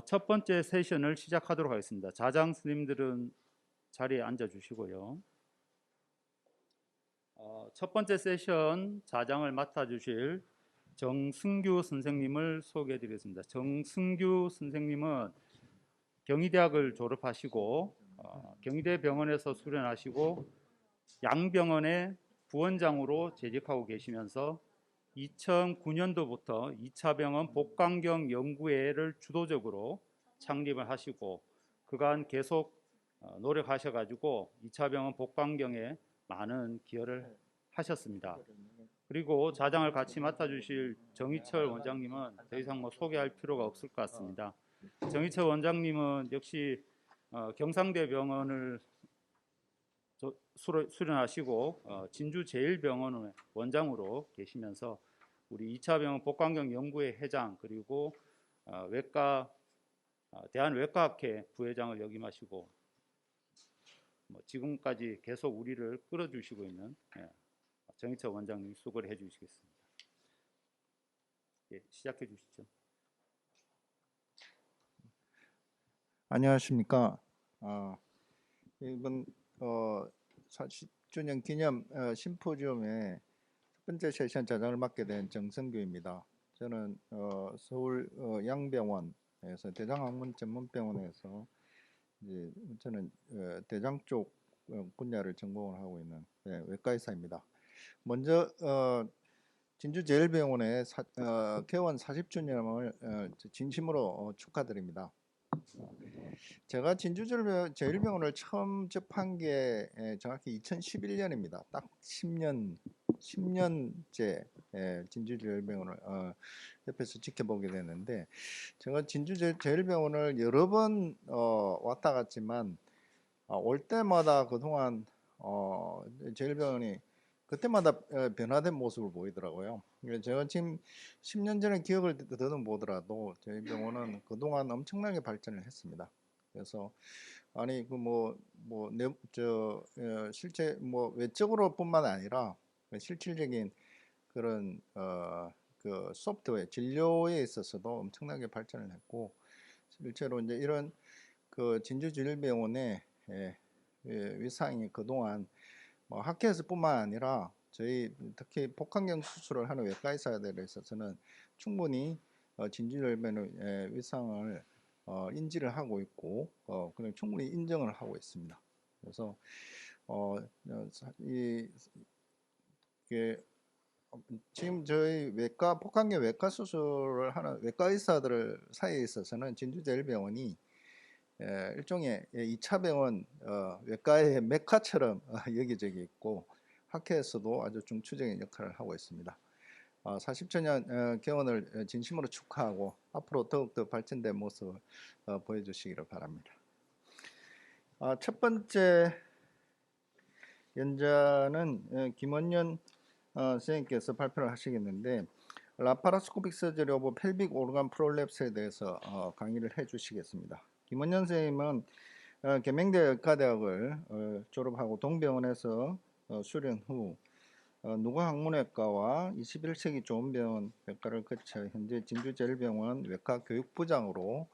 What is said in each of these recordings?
첫 번째 세션을 시작하도록 하겠습니다. 자장 스님들은 자리에 앉아 주시고요. 첫 번째 세션 자장을 맡아주실 정승규 선생님을 소개해 드리겠습니다. 정승규 선생님은 경희대학을 졸업하시고 경희대 병원에서 수련하시고 양병원의 부원장으로 재직하고 계시면서 2009년도부터 2차 병원 복강경 연구회를 주도적으로 창립을 하시고 그간 계속 노력하셔가지고 2차 병원 복강경에 많은 기여를 하셨습니다. 그리고 자장을 같이 맡아주실 정희철 원장님은 더 이상 소개할 필요가 없을 것 같습니다. 정희철 원장님은 역시 경상대병원을 수련하시고 진주제일병원의 원장으로 계시면서 우리 2차 병원 복강경 연구회 회장 그리고 대한외과학회 부회장을 역임하시고 지금까지 계속 우리를 끌어주시고 있는 정희철 원장님 수고를 해주시겠습니다. 예, 시작해 주시죠. 안녕하십니까. 이번 40주년 기념 심포지움의 첫 번째 세션 자장을 맡게 된 정성규입니다. 저는 서울 양병원에서 대장학문전문병원에서 이제 저는 대장 쪽 분야를 전공을 하고 있는 외과의사입니다. 먼저 진주제일병원의 개원 40주년을 진심으로 축하드립니다. 제가 진주제일병원을 처음 접한 게 정확히 2011년입니다. 딱 10년째 진주제일병원을 옆에서 지켜보게 되는데, 제가 진주제일병원을 여러 번 왔다 갔지만 올 때마다 그동안 제일병원이 그때마다 변화된 모습을 보이더라고요. 제가 지금 10년 전에 기억을 더듬보더라도 저희 병원은 그동안 엄청나게 발전을 했습니다. 그래서 아니 실제 외적으로뿐만 아니라 실질적인 그런 그 소프트웨어 진료에 있어서도 엄청나게 발전을 했고, 실제로 이제 이런 그 진주제일병원의 위상이 그동안 학회에서뿐만 아니라 저희 특히 복강경 수술을 하는 외과의사들에 있어서는 충분히 진주제일병원의 위상을 인지를 하고 있고 그냥 충분히 인정을 하고 있습니다. 그래서 이게 지금 저희 복강경 외과 수술을 하는 외과의사들 사이에 있어서는 진주제일병원이 일종의 2차 병원 외과의 메카처럼 여겨지고 있고 학회에서도 아주 중추적인 역할을 하고 있습니다. 40주년 개원을 진심으로 축하하고 앞으로 더욱더 발전된 모습을 보여주시기를 바랍니다. 첫 번째 연자는 김원년 선생님께서 발표를 하시겠는데, 라파라스코픽 서저리 오브 펠빅 오르간 프롤랩스에 대해서 강의를 해주시겠습니다. 김원년 선생님은 계명대 의과대학을 졸업하고 동병원에서 수련 후 누구학문외과와 21세기 좋은병원 외과를 거쳐 현재 진주제일병원 외과교육부장으로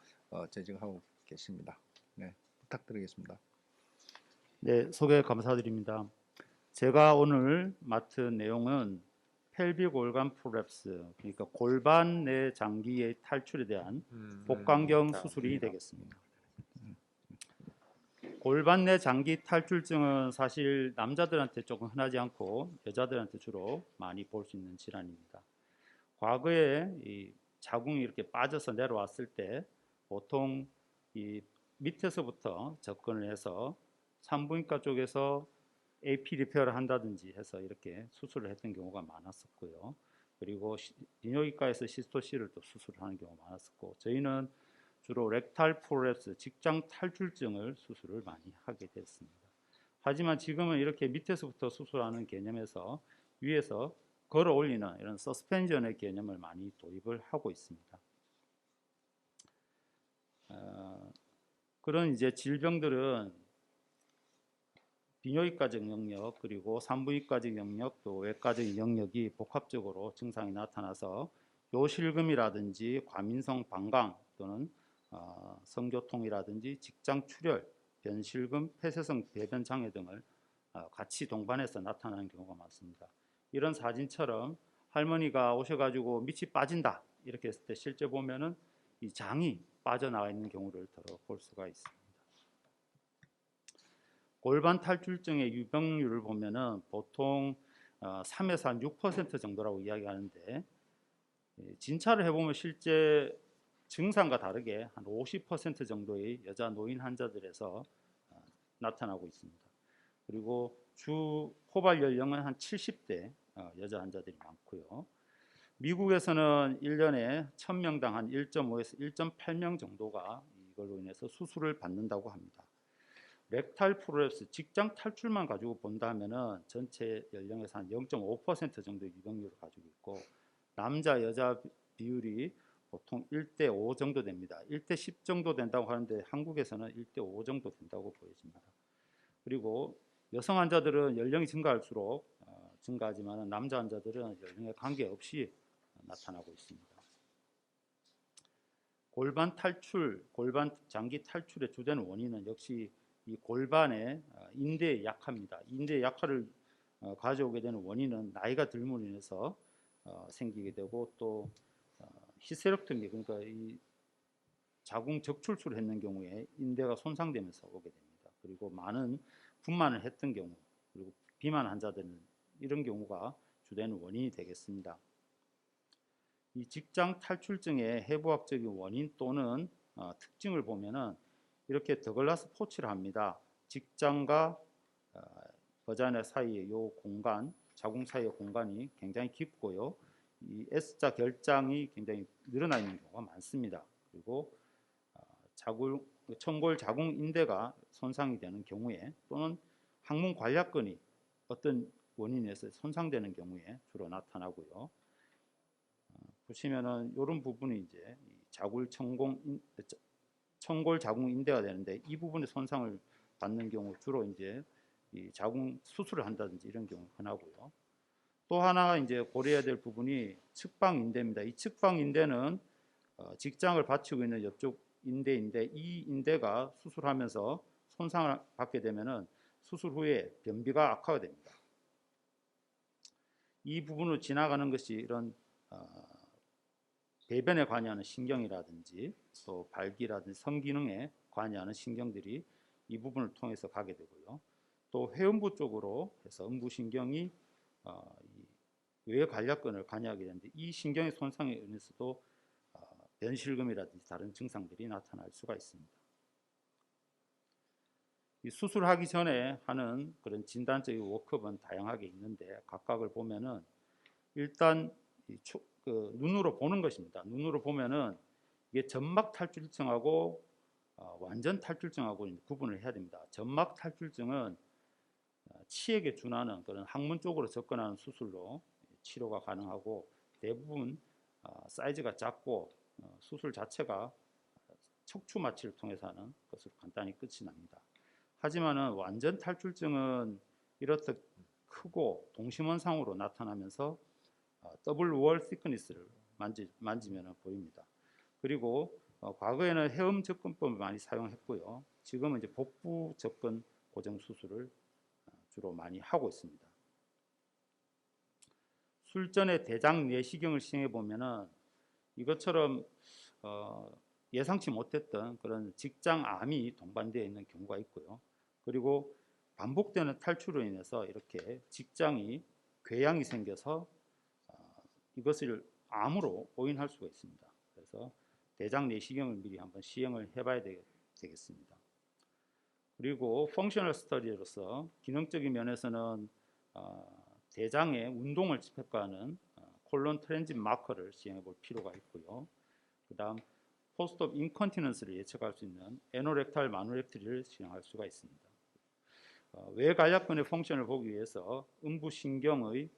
재직하고 계십니다. 네, 부탁드리겠습니다. 네, 소개 감사드립니다. 제가 오늘 맡은 내용은 펠빅 올간 프롤랩스, 그러니까 골반 내 장기의 탈출에 대한 복강경 수술이 되겠습니다. 골반 내 장기 탈출증은 사실 남자들한테 조금 흔하지 않고 여자들한테 주로 많이 볼 수 있는 질환입니다. 과거에 이 자궁이 이렇게 빠져서 내려왔을 때 보통 이 밑에서부터 접근을 해서 산부인과 쪽에서 AP 리페어를 한다든지 해서 이렇게 수술을 했던 경우가 많았었고요. 그리고 비뇨기과에서 시스토시를 또 수술을 하는 경우가 많았었고, 저희는 주로 렉탈 프롤랩스, 직장 탈출증을 수술을 많이 하게 됐습니다. 하지만 지금은 이렇게 밑에서부터 수술하는 개념에서 위에서 걸어 올리는 이런 서스펜션의 개념을 많이 도입을 하고 있습니다. 그런 이제 질병들은 비뇨기과적 영역 그리고 산부인과적 영역 또 외과적 영역이 복합적으로 증상이 나타나서 요실금이라든지 과민성 방광 또는 성교통이라든지 직장 출혈, 변실금, 폐쇄성 배변 장애 등을 같이 동반해서 나타나는 경우가 많습니다. 이런 사진처럼 할머니가 오셔가지고 밑이 빠진다 이렇게 했을 때 실제 보면은 이 장이 빠져나와 있는 경우를 들어볼 수가 있습니다. 골반 탈출증의 유병률을 보면은 보통 3에서 한 6% 정도라고 이야기하는데 진찰을 해보면 실제 증상과 다르게 한 50% 정도의 여자 노인 환자들에서 나타나고 있습니다. 그리고 주 포발 연령은 한 70대 여자 환자들이 많고요. 미국에서는 1년에 1000명당 한 1.5에서 1.8명 정도가 이걸로 인해서 수술을 받는다고 합니다. 렉탈 프롤랩스, 직장 탈출만 가지고 본다면은 전체 연령에서 한 0.5% 정도의 유병률을 가지고 있고 남자 여자 비율이 보통 1대5 정도 됩니다. 1대10 정도 된다고 하는데 한국에서는 1대5 정도 된다고 보여집니다. 그리고 여성 환자들은 연령이 증가할수록 증가하지만 남자 환자들은 연령에 관계없이 나타나고 있습니다. 골반 탈출, 골반 장기 탈출의 주된 원인은 역시 이 골반의 인대의 약화입니다. 인대의 약화를 가져오게 되는 원인은 나이가 들므로 인해서 생기게 되고 또 히스테rektomy 그러니까 이 자궁 적출술을 했는 경우에 인대가 손상되면서 오게 됩니다. 그리고 많은 분만을 했던 경우 그리고 비만 환자들은 이런 경우가 주된 원인이 되겠습니다. 이 직장 탈출증의 해부학적인 원인 또는 특징을 보면은 이렇게 더글라스 포치를 합니다. 직장과 버자나 사이의 요 공간, 자궁 사이의 공간이 굉장히 깊고요. 이 S자 결장이 굉장히 늘어나 있는 경우가 많습니다. 그리고 청골 자궁 인대가 손상이 되는 경우에 또는 항문 관략근이 어떤 원인에서 손상되는 경우에 주로 나타나고요. 보시면은 이런 부분이 이제 청골 자궁 인대가 되는데 이 부분에 손상을 받는 경우 주로 이제 이 자궁 수술을 한다든지 이런 경우 흔하고요. 또 하나 이제 고려해야 될 부분이 측방 인대입니다. 이 측방 인대는 직장을 받치고 있는 옆쪽 인대인데 이 인대가 수술하면서 손상을 받게 되면은 수술 후에 변비가 악화가 됩니다. 이 부분을 지나가는 것이 이런 배변에 관여하는 신경이라든지 또 발기라든지 성기능에 관여하는 신경들이 이 부분을 통해서 가게 되고요. 또 회음부 쪽으로 해서 음부신경이 외관략근을 관여하게 되는데 이 신경의 손상에 의해서도 변실금이라든지 다른 증상들이 나타날 수가 있습니다. 이 수술하기 전에 하는 그런 진단적인 워크업은 다양하게 있는데 각각을 보면은 일단 눈으로 보는 것입니다. 눈으로 보면은 이게 점막 탈출증하고 완전 탈출증하고 구분을 해야 됩니다. 점막 탈출증은 치액에 준하는 그런 항문 쪽으로 접근하는 수술로 치료가 가능하고 대부분 사이즈가 작고 수술 자체가 척추 마취를 통해서 하는 것으로 간단히 끝이 납니다. 하지만은 완전 탈출증은 이렇듯 크고 동심원상으로 나타나면서 더블 월 시크니스를 만지면 보입니다. 그리고 과거에는 해음 접근법을 많이 사용했고요. 지금은 이제 복부 접근 고정 수술을 주로 많이 하고 있습니다. 술전에 대장 내시경을 시행해 보면은 이것처럼 예상치 못했던 그런 직장암이 동반되어 있는 경우가 있고요. 그리고 반복되는 탈출로 인해서 이렇게 직장이 궤양이 생겨서 이것을 암으로 오인할 수가 있습니다. 그래서 대장 내시경을 미리 한번 시행을 해봐야 되겠습니다. 그리고 펑셔널 스터디로서 기능적인 면에서는 대장의 운동을 평가하는 콜론 트랜짓 마커를 시행해 볼 필요가 있고요. 그 다음 포스트 옵 인컨티넌스를 예측할 수 있는 에노렉탈 마누렉트리를 시행할 수가 있습니다. 외관략근의 펑션을 보기 위해서 음부신경의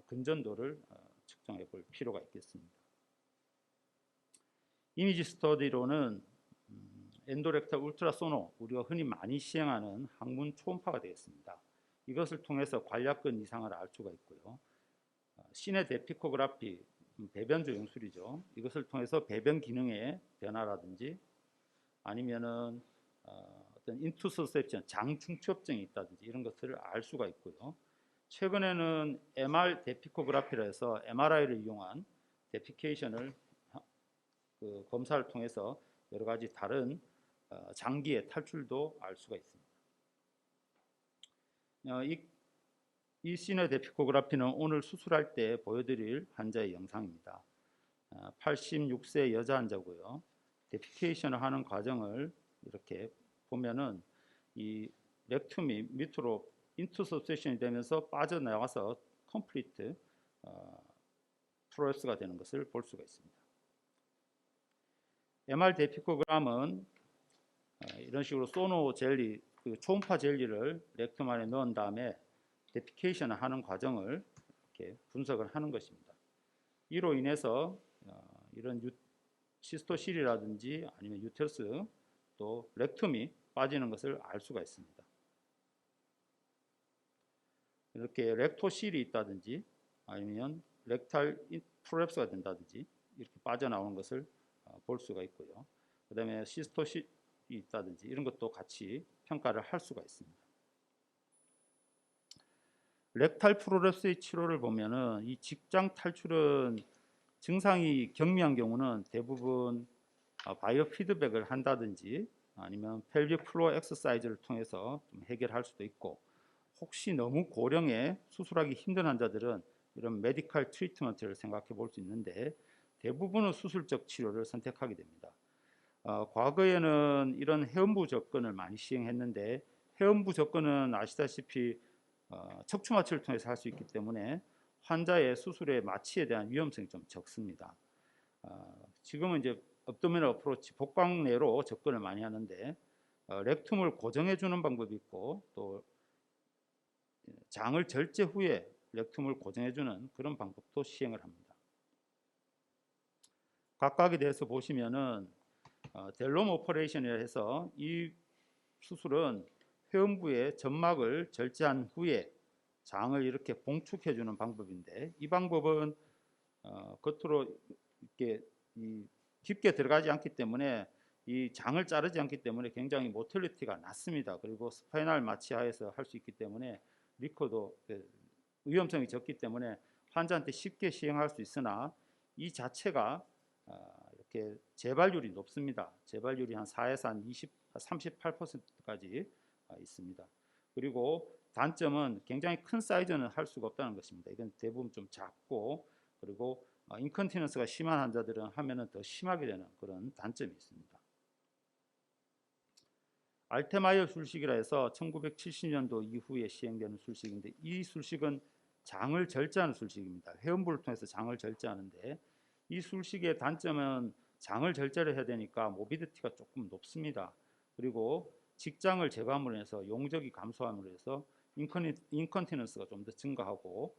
근전도를 측정해 볼 필요가 있겠습니다. 이미지 스터디로는 엔도렉탈 울트라소노, 우리가 흔히 많이 시행하는 항문 초음파가 되겠습니다. 이것을 통해서 관략근 이상을 알 수가 있고요. 시네데피코그라피, 배변 조영술이죠. 이것을 통해서 배변 기능의 변화라든지 아니면은 어떤 인투서셉션, 장중첩증이 있다든지 이런 것들을 알 수가 있고요. 최근에는 MR 데피코그라피라 해서 MRI를 이용한 데피케이션을 검사를 통해서 여러 가지 다른 장기의 탈출도 알 수가 있습니다. 이 시너 데피코그라피는 오늘 수술할 때 보여드릴 환자의 영상입니다. 86세 여자 환자고요. 데피케이션을 하는 과정을 이렇게 보면은 이 렉툼이 밑으로 인투서셉션이 되면서 빠져나가서 컴플리트 프로레스가 되는 것을 볼 수가 있습니다. MR 데피코그램은 이런 식으로 소노 젤리, 초음파 젤리를 렉툼 안에 넣은 다음에 데피케이션을 하는 과정을 이렇게 분석을 하는 것입니다. 이로 인해서 이런 시스토실이라든지 아니면 유테러스 또 렉툼이 빠지는 것을 알 수가 있습니다. 이렇게 렉토실이 있다든지 아니면 렉탈 프로랩스가 된다든지 이렇게 빠져나오는 것을 볼 수가 있고요. 그 다음에 시스토실이 있다든지 이런 것도 같이 평가를 할 수가 있습니다. 렉탈 프로랩스의 치료를 보면은 이 직장 탈출은 증상이 경미한 경우는 대부분 바이오 피드백을 한다든지 아니면 펠빅 플로어 엑서사이즈를 통해서 좀 해결할 수도 있고, 혹시 너무 고령에 수술하기 힘든 환자들은 이런 메디컬 트리트먼트를 생각해 볼 수 있는데 대부분은 수술적 치료를 선택하게 됩니다. 과거에는 이런 회원부 접근을 많이 시행했는데 회원부 접근은 아시다시피 척추 마취를 통해서 할 수 있기 때문에 환자의 수술의 마취에 대한 위험성이 좀 적습니다. 지금은 이제 업도미널 어프로치 복강내로 접근을 많이 하는데 렉툼을 고정해 주는 방법이 있고 또 장을 절제 후에 렉툼을 고정해 주는 그런 방법도 시행을 합니다. 각각에 대해서 보시면은 델롬 오퍼레이션이라 해서 이 수술은 회음부의 점막을 절제한 후에 장을 이렇게 봉축해 주는 방법인데, 이 방법은 겉으로 이렇게 깊게 들어가지 않기 때문에 이 장을 자르지 않기 때문에 굉장히 모틸리티가 낮습니다. 그리고 스파이널 마취하에서 할 수 있기 때문에 리커도 위험성이 적기 때문에 환자한테 쉽게 시행할 수 있으나 이 자체가 이렇게 재발률이 높습니다. 재발률이 한 4에서 한 38%까지 있습니다. 그리고 단점은 굉장히 큰 사이즈는 할 수가 없다는 것입니다. 이건 대부분 좀 작고, 그리고 인컨티넌스가 심한 환자들은 하면은 더 심하게 되는 그런 단점이 있습니다. 알테마이어 술식이라 해서 1970년도 이후에 시행되는 술식인데, 이 술식은 장을 절제하는 술식입니다. 회음부를 통해서 장을 절제하는데, 이 술식의 단점은 장을 절제를 해야 되니까 모비디티가 조금 높습니다. 그리고 직장을 제거함으로 해서 용적이 감소함으로 해서 인컨티넌스가 좀 더 증가하고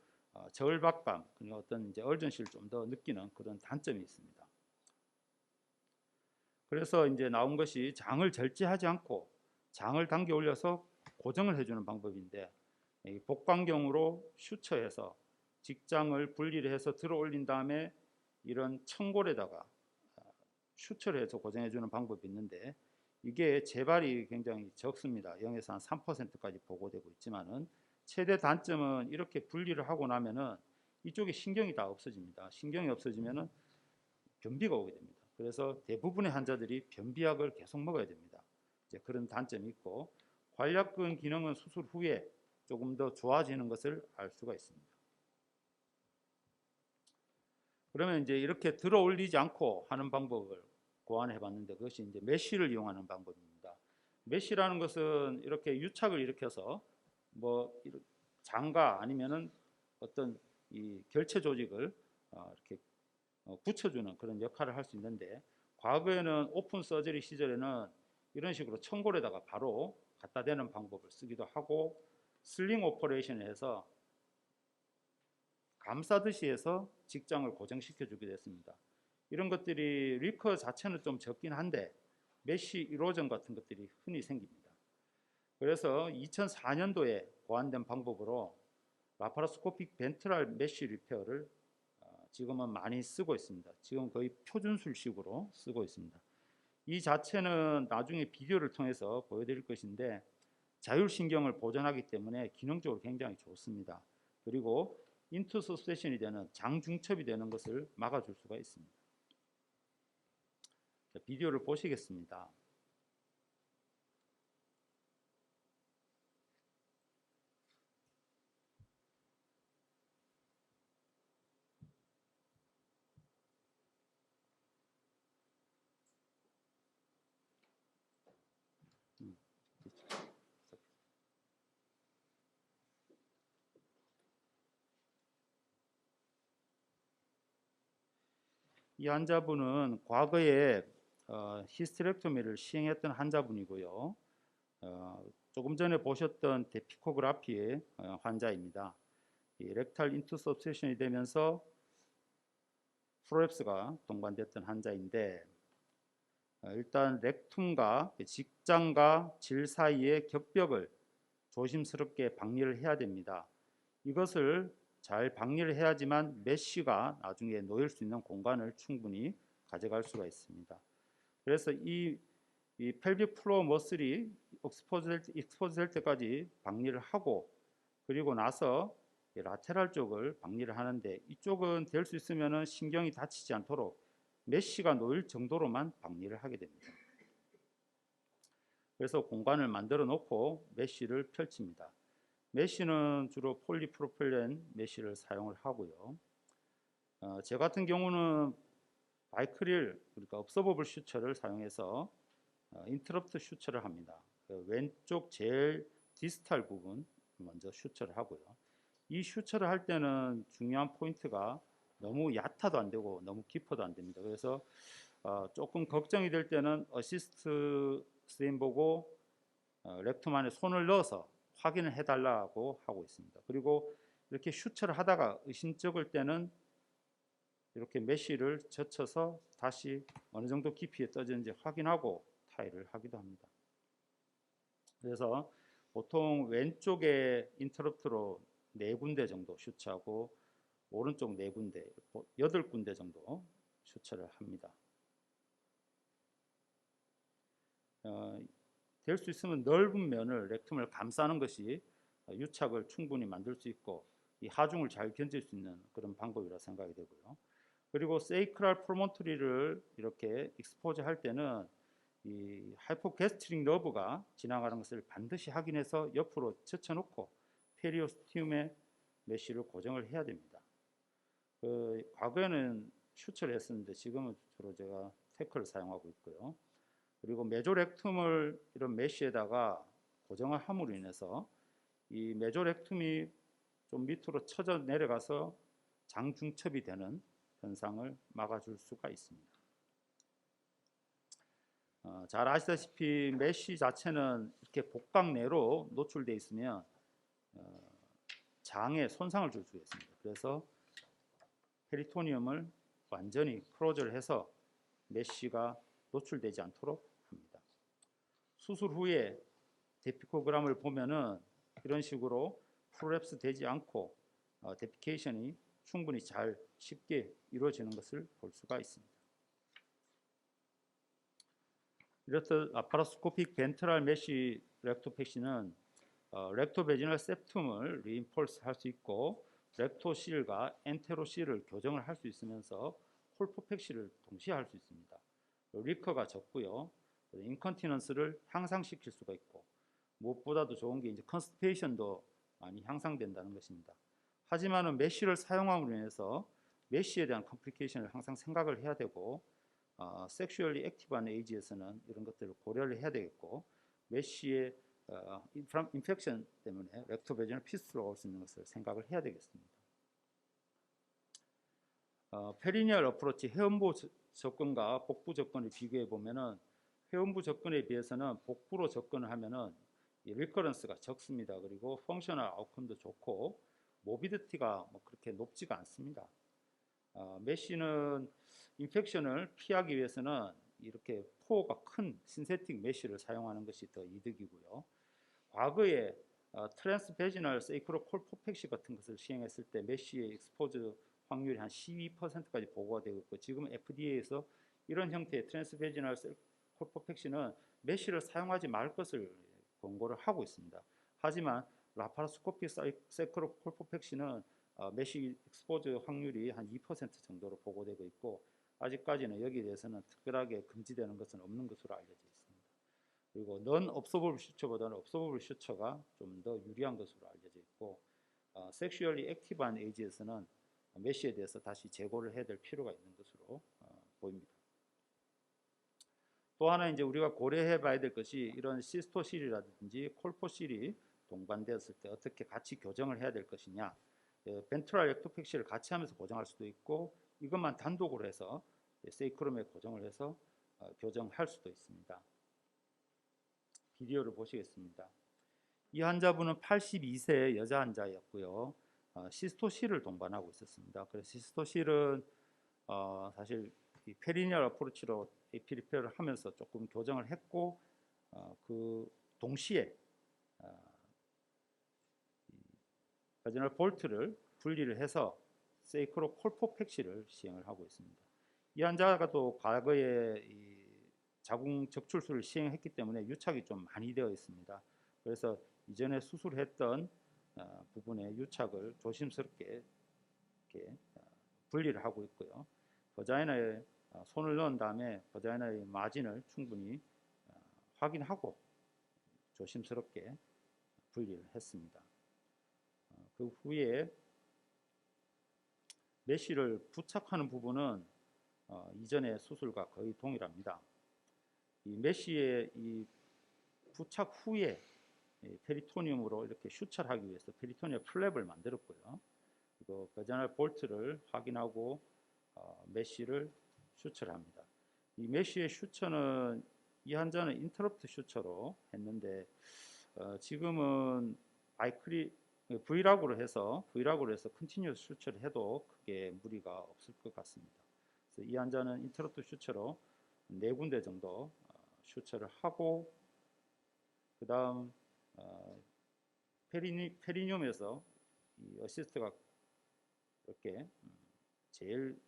저울박감, 그리고 어떤 이제 얼전시를 좀 더 느끼는 그런 단점이 있습니다. 그래서 이제 나온 것이 장을 절제하지 않고 장을 당겨 올려서 고정을 해주는 방법인데, 복강경으로 슈처해서 직장을 분리를 해서 들어 올린 다음에 이런 청골에다가 슈처를 해서 고정해주는 방법이 있는데, 이게 재발이 굉장히 적습니다. 0에서 한 3%까지 보고되고 있지만은 최대 단점은 이렇게 분리를 하고 나면은 이쪽에 신경이 다 없어집니다. 신경이 없어지면은 변비가 오게 됩니다. 그래서 대부분의 환자들이 변비약을 계속 먹어야 됩니다. 이제 그런 단점이 있고, 관략근 기능은 수술 후에 조금 더 좋아지는 것을 알 수가 있습니다. 그러면 이제 이렇게 들어 올리지 않고 하는 방법을 고안해 봤는데, 그것이 이제 메쉬를 이용하는 방법입니다. 메쉬라는 것은 이렇게 유착을 일으켜서 뭐 장과 아니면은 어떤 이 결체 조직을 이렇게 붙여주는 그런 역할을 할 수 있는데, 과거에는 오픈 서저리 시절에는 이런 식으로 청골에다가 바로 갖다 대는 방법을 쓰기도 하고, 슬링 오퍼레이션을 해서 감싸듯이 해서 직장을 고정시켜 주기도 했습니다. 이런 것들이 리커 자체는 좀 적긴 한데 메쉬 이로전 같은 것들이 흔히 생깁니다. 그래서 2004년도에 고안된 방법으로 라파로스코픽 벤트럴 메쉬 리페어를 지금은 많이 쓰고 있습니다. 지금 거의 표준술식으로 쓰고 있습니다. 이 자체는 나중에 비디오를 통해서 보여드릴 것인데 자율신경을 보존하기 때문에 기능적으로 굉장히 좋습니다. 그리고 인투소세션이 되는 장중첩이 되는 것을 막아줄 수가 있습니다. 자, 비디오를 보시겠습니다. 이 환자분은 과거에 히스테렉토미를 시행했던 환자분이고요. 조금 전에 보셨던 데피코그라피의 환자입니다. 이 렉탈 인투섭세션이 되면서 프로랩스가 동반됐던 환자인데 일단 렉툼과 직장과 질 사이의 격벽을 조심스럽게 박리를 해야 됩니다. 이것을 잘 박리를 해야지만 메쉬가 나중에 놓일 수 있는 공간을 충분히 가져갈 수가 있습니다. 그래서 이 펠빅 플로어 머슬이 익스포즈 될 때까지 박리를 하고 그리고 나서 라테랄 쪽을 박리를 하는데 이쪽은 될 수 있으면 신경이 다치지 않도록 메쉬가 놓일 정도로만 박리를 하게 됩니다. 그래서 공간을 만들어 놓고 메쉬를 펼칩니다. 메쉬는 주로 폴리프로필렌 메쉬를 사용을 하고요. 제 같은 경우는 바이크릴 그러니까 업서버블 슈처를 사용해서 인터럽트 슈처를 합니다. 그 왼쪽 제일 디스탈 부분 먼저 슈처를 하고요. 이 슈처를 할 때는 중요한 포인트가 너무 얕아도 안 되고 너무 깊어도 안 됩니다. 그래서 조금 걱정이 될 때는 어시스트 선생님 보고 렉툼 안에 손을 넣어서 확인을 해달라고 하고 있습니다. 그리고 이렇게 슈처를 하다가 의심쩍을 때는 이렇게 메쉬를 젖혀서 다시 어느 정도 깊이에 떠지는지 확인하고 타일을 하기도 합니다. 그래서 보통 왼쪽에 인터럽트로 4군데 정도 슈처하고 오른쪽 4군데, 8군데 정도 슈처를 합니다. 될 수 있으면 넓은 면을 렉툼을 감싸는 것이 유착을 충분히 만들 수 있고 이 하중을 잘 견딜 수 있는 그런 방법이라 생각이 되고요. 그리고 세이크랄 프로몬토리를 이렇게 익스포즈 할 때는 이 하이포게스트릭 너브가 지나가는 것을 반드시 확인해서 옆으로 젖혀놓고 페리오스티움에 메쉬를 고정을 해야 됩니다. 과거에는 슈처를 했었는데 지금은 주로 제가 태클을 사용하고 있고요. 그리고 메조렉툼을 이런 메쉬에다가 고정을 함으로 인해서 이 메조렉툼이 좀 밑으로 쳐져 내려가서 장중첩이 되는 현상을 막아줄 수가 있습니다. 잘 아시다시피 메쉬 자체는 이렇게 복강 내로 노출되어 있으면 장에 손상을 줄 수가 있습니다. 그래서 페리토니움을 완전히 클로즈를 해서 메쉬가 노출되지 않도록 합니다. 수술 후에 데피코그램을 보면은 이런 식으로 프로랩스 되지 않고 데피케이션이 충분히 잘 쉽게 이루어지는 것을 볼 수가 있습니다. 이렇듯 아파라스코픽 벤트럴 메쉬 렉토팩시는 렉토베지널 septum을 리인폴스 할 수 있고 렉토실과 엔테로실을 교정을 할 수 있으면서 콜포팩시를 동시에 할 수 있습니다. 리커가 적고요. 인컨티넌스를 향상시킬 수가 있고 무엇보다도 좋은 게 이제 컨스티페이션도 많이 향상된다는 것입니다. 하지만은 메쉬를 사용함으로 인해서 메쉬에 대한 컴플리케이션을 항상 생각을 해야 되고 섹슈얼리 액티브한 에이지에서는 이런 것들을 고려를 해야 되겠고 메쉬의 인펙션 때문에 렉토베지널 피스트로 올 수 있는 것을 생각을 해야 되겠습니다. 페리니얼 어프로치 회원부 접근과 복부 접근을 비교해 보면은 회원부 접근에 비해서는 복부로 접근을 하면은 이 리커런스가 적습니다. 그리고 펑셔널 아웃컴도 좋고 모비디티가 뭐 그렇게 높지가 않습니다. 메쉬는 인펙션을 피하기 위해서는 이렇게 포가 큰 신세틱 메쉬를 사용하는 것이 더 이득이고요. 과거에 트랜스베지널 세이크로콜포팩시 같은 것을 시행했을 때 메쉬의 익스포즈 확률이 한 12%까지 보고가 되고 있고 지금 FDA에서 이런 형태의 트랜스베지널 콜포펙시는 메쉬를 사용하지 말 것을 권고를 하고 있습니다. 하지만 라파로스코픽 세크로콜포펙시는 메쉬 익스포즈 확률이 한 2% 정도로 보고되고 있고 아직까지는 여기에 대해서는 특별하게 금지되는 것은 없는 것으로 알려져 있습니다. 그리고 넌 업소버블 슈처보다는 업소버블 슈처가 좀 더 유리한 것으로 알려져 있고 섹슈얼리 액티브한 에이지에서는 메쉬에 대해서 다시 재고를 해야 될 필요가 있는 것으로 보입니다. 또 하나 이제 우리가 고려해 봐야 될 것이 이런 시스토실이라든지 콜포실이 동반되었을 때 어떻게 같이 교정을 해야 될 것이냐. 벤트랄 렉토펙시를 같이 하면서 고정할 수도 있고 이것만 단독으로 해서 세이크롬에 고정을 해서 교정할 수도 있습니다. 비디오를 보시겠습니다. 이 환자분은 82세 여자 환자였고요. 시스토실을 동반하고 있었습니다. 그래서 시스토실은 사실 이 페리니얼 어프로치로 AP 리페어를 하면서 조금 교정을 했고 그 동시에 바지널 볼트를 분리를 해서 세이크로 콜포펙시를 시행을 하고 있습니다. 이 환자가 또 과거에 이 자궁 적출술을 시행했기 때문에 유착이 좀 많이 되어 있습니다. 그래서 이전에 수술했던 부분의 유착을 조심스럽게 이렇게 분리를 하고 있고요. 버자이너에 손을 넣은 다음에 버자이너의 마진을 충분히 확인하고 조심스럽게 분리를 했습니다. 그 후에 메쉬를 부착하는 부분은 이전의 수술과 거의 동일합니다. 이 메쉬의 이 부착 후에 페리토니움으로 이렇게 슈처하기 위해서 페리토니움 플랩을 만들었고요. 그리고 버자이널 볼트를 확인하고 메쉬를 슈처를 합니다. 이 메쉬의 슈처는 이 환자는 인터럽트 슈처로 했는데 지금은 V락으로 해서 컨티뉴어스 슈처를 해도 크게 무리가 없을 것 같습니다. 그래서 이 환자는 인터럽트 슈처로 4군데 정도 슈처를 하고 그 다음 페리니움에서 이 어시스트가 이렇게 제일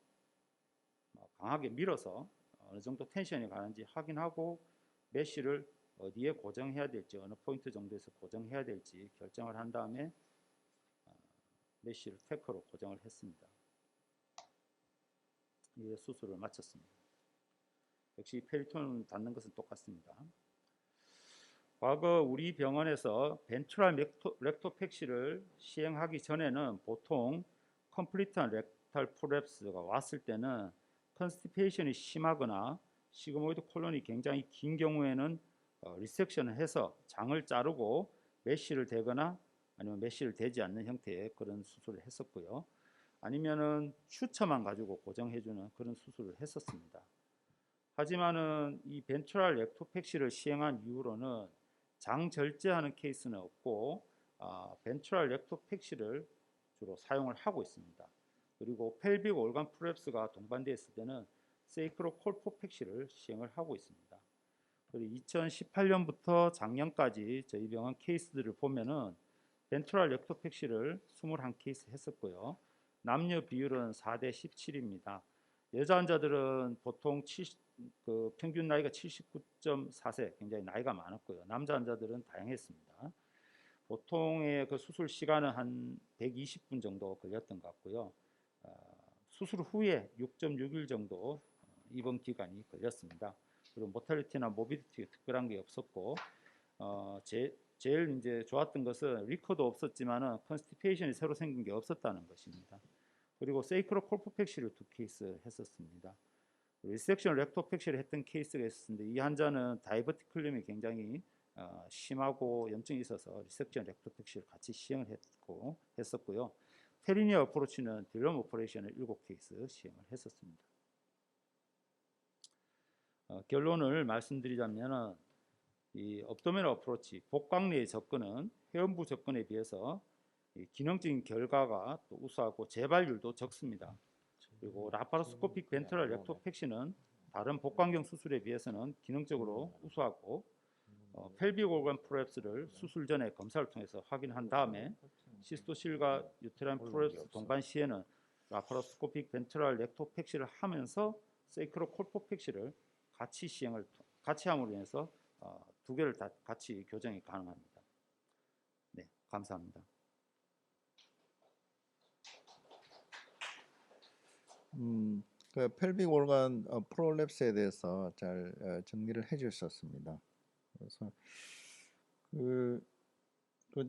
강하게 밀어서 어느 정도 텐션이 가는지 확인하고 메쉬를 어디에 고정해야 될지 어느 포인트 정도에서 고정해야 될지 결정을 한 다음에 메쉬를 테커로 고정을 했습니다. 이에 수술을 마쳤습니다. 역시 페리토늄 닿는 것은 똑같습니다. 과거 우리 병원에서 벤트랄 렉토펙시를 시행하기 전에는 보통 컴플리트한 렉탈 프롤랩스가 왔을 때는 컨스티페이션이 심하거나 시그모이드 콜론이 굉장히 긴 경우에는 리섹션을 해서 장을 자르고 메쉬를 대거나 아니면 메쉬를 대지 않는 형태의 그런 수술을 했었고요. 아니면은 슈처만 가지고 고정해주는 그런 수술을 했었습니다. 하지만은 이 벤트랄 렉토펙시를 시행한 이후로는 장 절제하는 케이스는 없고 벤트랄 렉토펙시를 주로 사용을 하고 있습니다. 그리고 펠빅 올간 프랩스가 동반되어 있을 때는 세이크로 콜포펙시를 시행을 하고 있습니다. 그리고 2018년부터 작년까지 저희 병원 케이스들을 보면은 벤트랄 렉토펙시를 21케이스 했었고요. 남녀 비율은 4대 17입니다. 여자 환자들은 보통 평균 나이가 79.4세, 굉장히 나이가 많았고요. 남자 환자들은 다양했습니다. 보통의 그 수술 시간은 한 120분 정도 걸렸던 것 같고요. 수술 후에 6.6일 정도 입원 기간이 걸렸습니다. 그리고 모탈리티나 모비디티가 특별한 게 없었고, 제일 이제 좋았던 것은 리커도 없었지만은 컨스티페이션이 새로 생긴 게 없었다는 것입니다. 그리고 세이크로 콜포펙시를 2케이스 했었습니다. 리섹션 렉토펙시를 했던 케이스가 있었는데 이 환자는 다이버티클륨이 굉장히 심하고 염증이 있어서 리섹션 렉토펙시를 같이 시행을 했었고요. 페리니어 어프로치는 딜럼 오퍼레이션을 7케이스 시행을 했었습니다. 결론을 말씀드리자면 이 업도미널 어프로치 복강내의 접근은 회원부 접근에 비해서 기능적인 결과가 또 우수하고 재발률도 적습니다. 그리고 라파로스코픽 벤트럴 렉토펙시는 다른 복강경 수술에 비해서는 기능적으로 우수하고 펠빅 올간 프롤랩스를 수술 전에 검사를 통해서 확인한 다음에 시스토실과 유테라인 프롤랩스 동반 시에는 라파로스코픽 벤트럴 렉토펙시를 하면서 세이크로 콜포펙시를 같이 시행을 같이 함으로 인해서 두 개를 다 같이 교정이 가능합니다. 네, 감사합니다. 그 펠빅 올간 프롤랩스에 대해서 잘 정리를 해주셨습니다. 그래서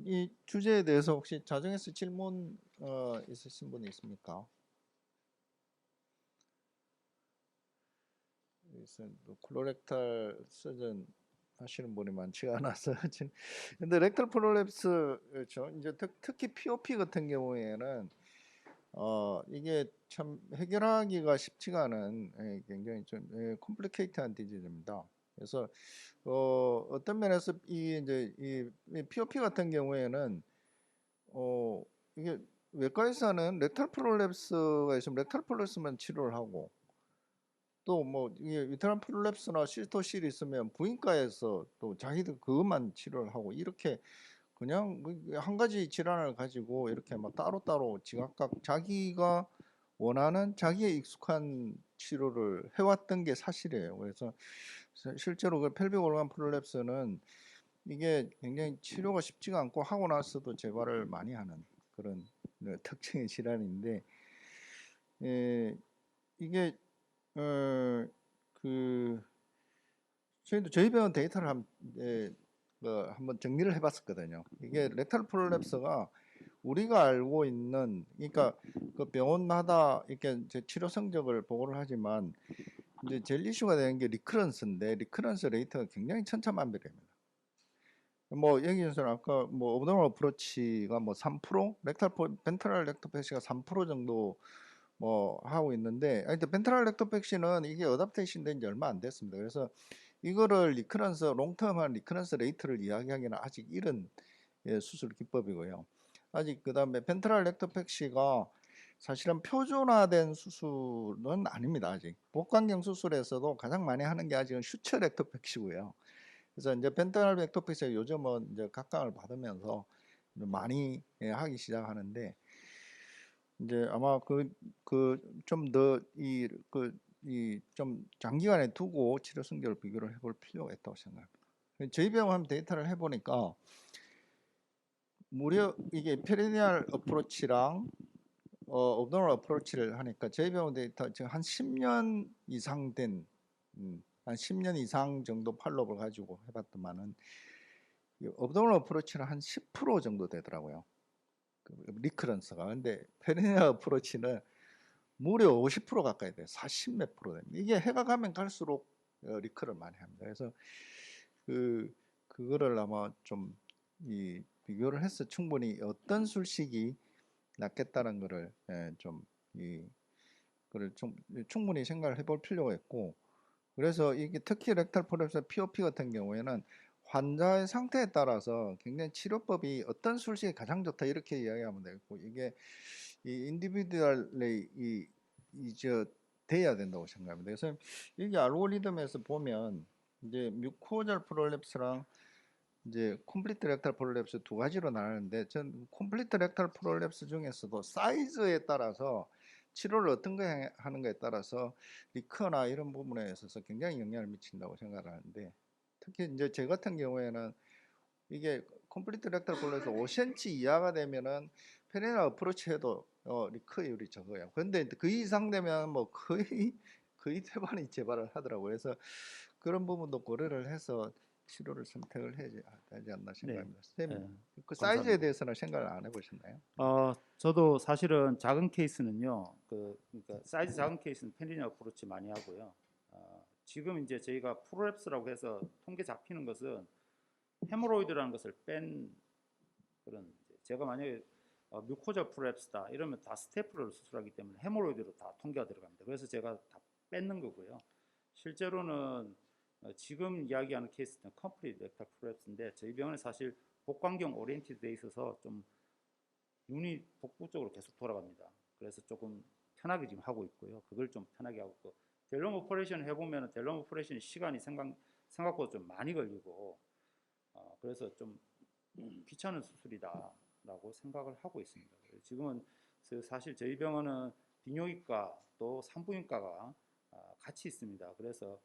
이 주제에 대해서 혹시 자정에서 질문 있으신 분이 있습니까? 콜로렉탈 서전 하시는 분이 많지가 않아서 근데 렉탈 프롤랩스 그렇죠. 이제 특히 POP 같은 경우에는 이게 참 해결하기가 쉽지가 않은 굉장히 좀 컴플리케이트한 디지즈입니다. 그래서 어떤 면에서 이제 이 POP 같은 경우에는 이게 외과에서는 렉탈 프롤랩스가 있으면 렉탈 프롤랩스만 치료를 하고 또 뭐 이게 위트럴 프롤랩스나 시스토실이 있으면 부인과에서 또 자기들 그것만 치료를 하고 이렇게 그냥 한 가지 질환을 가지고 이렇게 막 따로따로 지각각 자기가 원하는 자기의 익숙한 치료를 해왔던 게 사실이에요. 그래서 실제로 그 펠빅 올간 프롤랩스는 이게 굉장히 치료가 쉽지가 않고 하고 나서도 재발을 많이 하는 그런 특징의 질환인데 이게 저희도 저희 병원 데이터를 한번 정리를 해봤었거든요. 이게 렉탈 프롤랩스가 우리가 알고 있는 그러니까 그 병원마다 이렇게 이제 치료 성적을 보고를 하지만 이제 제일 이슈가 되는 게 리크런스인데 리크런스 레이트가 굉장히 천차만별입니다. 뭐 여기에서는 아까 뭐 오브더널 어프로치가 뭐 3%, 벤트럴 렉토팩시가 3% 정도 뭐 하고 있는데 벤트럴 렉토팩시는 이게 어답테이션 된 지 얼마 안 됐습니다. 그래서 이거를 리크런스 롱텀한 리크런스 레이트를 이야기하기는 아직 이른 수술 기법이고요. 아직 그다음에 벤트럴 렉토팩시가 사실은 표준화된 수술은 아닙니다. 아직 복강경 수술에서도 가장 많이 하는 게 아직은 슈처 렉토팩시고요. 그래서 이제 벤트럴 렉토팩시가 요즘은 이제 각광을 받으면서 많이 하기 시작하는데 이제 아마 좀 더 좀 장기간에 두고 치료 성적을 비교를 해볼 필요가 있다고 생각합니다. 저희 병원 데이터를 해보니까 무려 이게 페리니얼 어프로치랑 옵더널 어프로치를 하니까 저희 병원 데이터 지금 한 10년 이상 된 한 10년 이상 정도 팔로업을 가지고 해봤더만은 옵더널 어프로치는 한 10% 정도 되더라고요. 리크런스가. 근데 페리니얼 어프로치는 무려 50% 가까이 돼요. 40 몇 프로 됩니다. 이게 해가 가면 갈수록 리크를 많이 합니다. 그래서 그거를 아마 좀 비교를 해서 충분히 어떤 술식이 낫겠다는 거를 그걸 좀 충분히 생각을 해볼 필요가 있고 그래서 이게 특히 렉탈 프롤랩스 POP 같은 경우에는 환자의 상태에 따라서 굉장히 치료법이 어떤 술식이 가장 좋다 이렇게 이야기하면 되고 이게 이 인디비듀얼리 이저 돼야 된다고 생각합니다. 그래서 여기 알고리즘에서 보면 이제 뮤코잘 프롤랩스랑 이제 콤플리트 렉탈 프롤랩스 두 가지로 나누는데 전 콤플리트 렉탈 프롤랩스 중에서도 사이즈에 따라서 치료를 어떤 거 하는가에 따라서 리커나 이런 부분에 있어서 굉장히 영향을 미친다고 생각을 하는데 특히 이제 저 같은 경우에는 이게 컴플리트 렉탈 프롤랩스 5cm 이하가 되면은 페리널 어프로치 해도 리커율이 적어요. 근데 그 이상 되면 뭐 거의 대부분이 재발을 하더라고요. 그래서 그런 부분도 고려를 해서 치료를 선택을 해야 되지 않나 네, 생각합니다. 선생님, 그 사이즈에 감사합니다. 대해서는 생각을 안 해보셨나요? 저도 사실은 작은 케이스는요, 그러니까 사이즈 작은 케이스는 페리니얼 어프로치 많이 하고요. 지금 이제 저희가 프로랩스라고 해서 통계 잡히는 것은 헤모로이드라는 것을 뺀 그런 제가 만약에 뮤코자 프로랩스다 이러면 다 스테플러를 수술하기 때문에 헤모로이드로 다 통계가 들어갑니다. 그래서 제가 다 뺏는 거고요. 실제로는 지금 이야기하는 케이스는 컴플리트 렉탈 프로랩스인데 저희 병원에 사실 복강경 오리엔티드 돼 있어서 좀 눈이 복부 쪽으로 계속 돌아갑니다. 그래서 조금 편하게 지금 하고 있고요. 그걸 좀 편하게 하고 있고 델럼 오퍼레이션 해보면 델럼 오퍼레이션 시간이 생각보다 좀 많이 걸리고 그래서 좀 귀찮은 수술이다라고 생각을 하고 있습니다. 지금은 사실 저희 병원은 비뇨기과 또 산부인과가 같이 있습니다. 그래서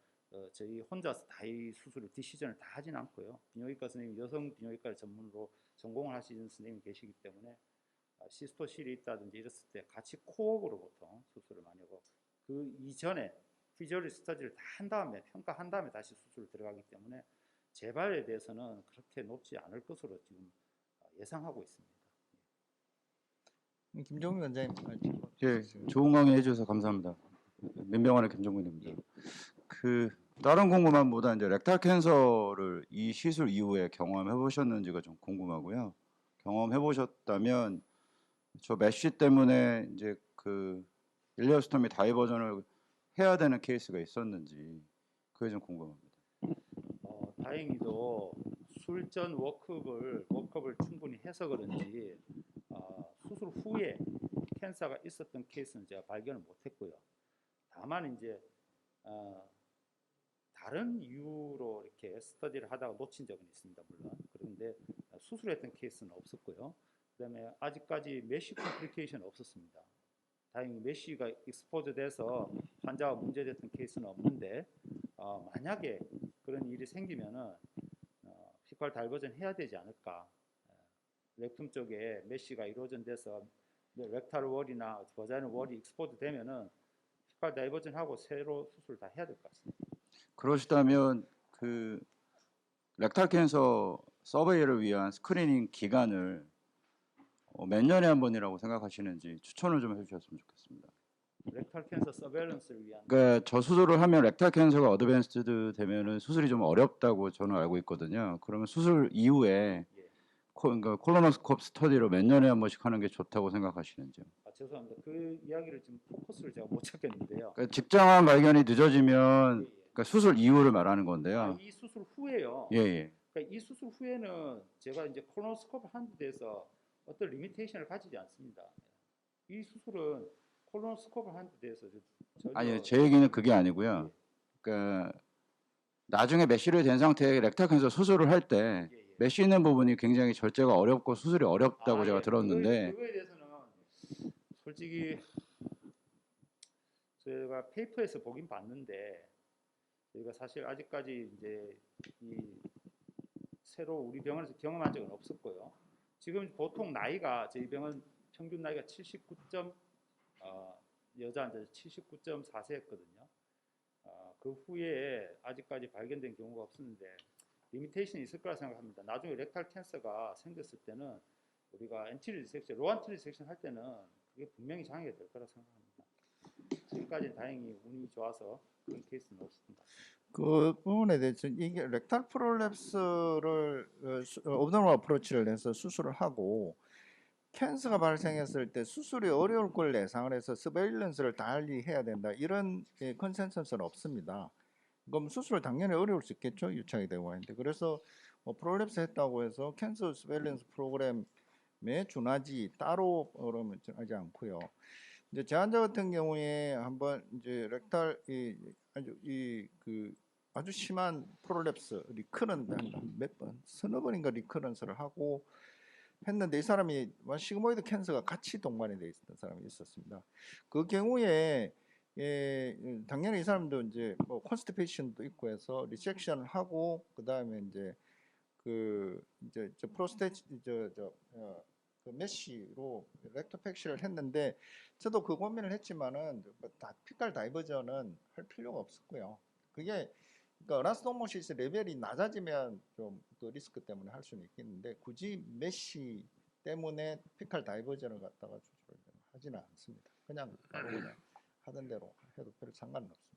저희 혼자서 다 이 수술을 디시전을 다 하진 않고요. 비뇨기과 선생님, 여성 비뇨기과를 전문으로 전공을 하시는 선생님이 계시기 때문에 시스토실이 있다든지 이랬을 때 같이 코업으로 보통 수술을 많이 하고 그 이전에 피지올리 스터디를 다 한 다음에 평가한 다음에 다시 수술 들어가기 때문에 재발에 대해서는 그렇게 높지 않을 것으로 지금 예상하고 있습니다. 김종민 원장님. 예, 좋은 강의 해주셔서 감사합니다. 민병원의 김종민입니다. 그 다른 궁금함보다 이제 렉탈 캔서를 이 시술 이후에 경험해 보셨는지가 좀 궁금하고요. 경험해 보셨다면 저 메쉬 때문에 이제 그 일리어스토미 다이버전을 해야 되는 케이스가 있었는지 그게 좀 궁금합니다. 다행히도 술전 워크업을 충분히 해서 그런지 수술 후에 캔서가 있었던 케이스는 제가 발견을 못했고요. 다만 이제 다른 이유로 이렇게 스터디를 하다가 놓친 적은 있습니다, 물론. 그런데 수술했던 케이스는 없었고요. 그다음에 아직까지 메쉬 컴플리케이션 없었습니다. 다행히 메쉬가 익스포즈돼서 환자가 문제됐던 케이스는 없는데 만약에 그런 일이 생기면은 피컬 다이버전 해야 되지 않을까. 렉툼 쪽에 메쉬가 이루어져서 렉탈 월이나 버자이널 월이 익스포즈 되면은 피컬 다이버전 하고 새로 수술 다 해야 될 것 같습니다. 그러시다면 그 렉탈 캔서 서베이를 위한 스크리닝 기간을 몇 년에 한 번이라고 생각하시는지 추천을 좀 해주셨으면 좋겠습니다. 렉탈 캔서 서베일런스를 위한 그러니까 저 수술을 하면 렉탈 캔서가 어드밴스드 되면은 수술이 좀 어렵다고 저는 알고 있거든요. 그러면 수술 이후에 예. 그러니까 콜로노스코프 스터디로 몇 년에 한 번씩 하는 게 좋다고 생각하시는지요? 죄송합니다. 그 이야기를 지금 포커스를 제가 못 찾겠는데요. 그러니까 직장암 발견이 늦어지면 예, 예. 그러니까 수술 이후를 말하는 건데요. 이 수술 후에요. 예, 예. 그러니까 이 수술 후에는 제가 이제 콜로노스코프 하는 데 대해서 어떤 리미테이션을 가지지 않습니다. 이 수술은 콜로노스코프 하는 데 대해서 전혀 아니, 제 얘기는 그게 아니고요. 그러니까 나중에 메쉬를 된 상태에 렉탈 캔서 수술을 할 때 예, 예. 메쉬 있는 부분이 굉장히 절제가 어렵고 수술이 어렵다고 제가 예. 들었는데 그거에 대해서는 솔직히 제가 페이퍼에서 보긴 봤는데 저희가 사실 아직까지 이제 이 새로 우리 병원에서 경험한 적은 없었고요. 지금 보통 나이가 저희 병원 평균 나이가 79. 여자 환자 79.4세였거든요. 그 후에 아직까지 발견된 경우가 없었는데 리미테이션이 있을 거라 생각합니다. 나중에 렉탈 캔서가 생겼을 때는 우리가 엔티리 리섹션, 로안티 리섹션 할 때는 그게 분명히 장애가 될 거라 생각합니다. 지금까지는 다행히 운이 좋아서 그런 케이스는 없습니다. 그 부분에 대해서 이게 렉탈 프롤랩스를 옵티멀 어프로치를 해서 수술을 하고 캔서가 발생했을 때 수술이 어려울 걸 예상을 해서 서베일런스를 달리 해야 된다 이런 컨센서스는 없습니다. 그럼 수술 당연히 어려울 수 있겠죠, 유착이 되고 있는데. 그래서 프롤랩스 했다고 해서 캔서 서베일런스 프로그램에 준하지 따로 그러면 하지 않고요. 이제 제 환자 같은 경우에 한번 이제 렉탈 아주 심한 프롤랩스 리커런트 몇 번, 서너 번인가 리커런스를 하고 했는데 이 사람이 시그모이드 캔서가 같이 동반이 돼 있었던 사람이 있었습니다. 그 경우에 당연히 이 사람도 이제 뭐 컨스티페이션도 있고 해서 리섹션을 하고 그 다음에 이제 저 프로스테이트 그 메쉬로 렉토팩시를 했는데 저도 그 고민을 했지만은 피칼 다이버전은 할 필요가 없었고요. 그게 그러니까 어나스토모시스 레벨이 낮아지면 좀 그 리스크 때문에 할 수는 있겠는데 굳이 메쉬 때문에 피칼 다이버전을 갖다가 하지는 않습니다. 그냥 바로 그냥 하던 대로 해도 별 상관은 없습니다.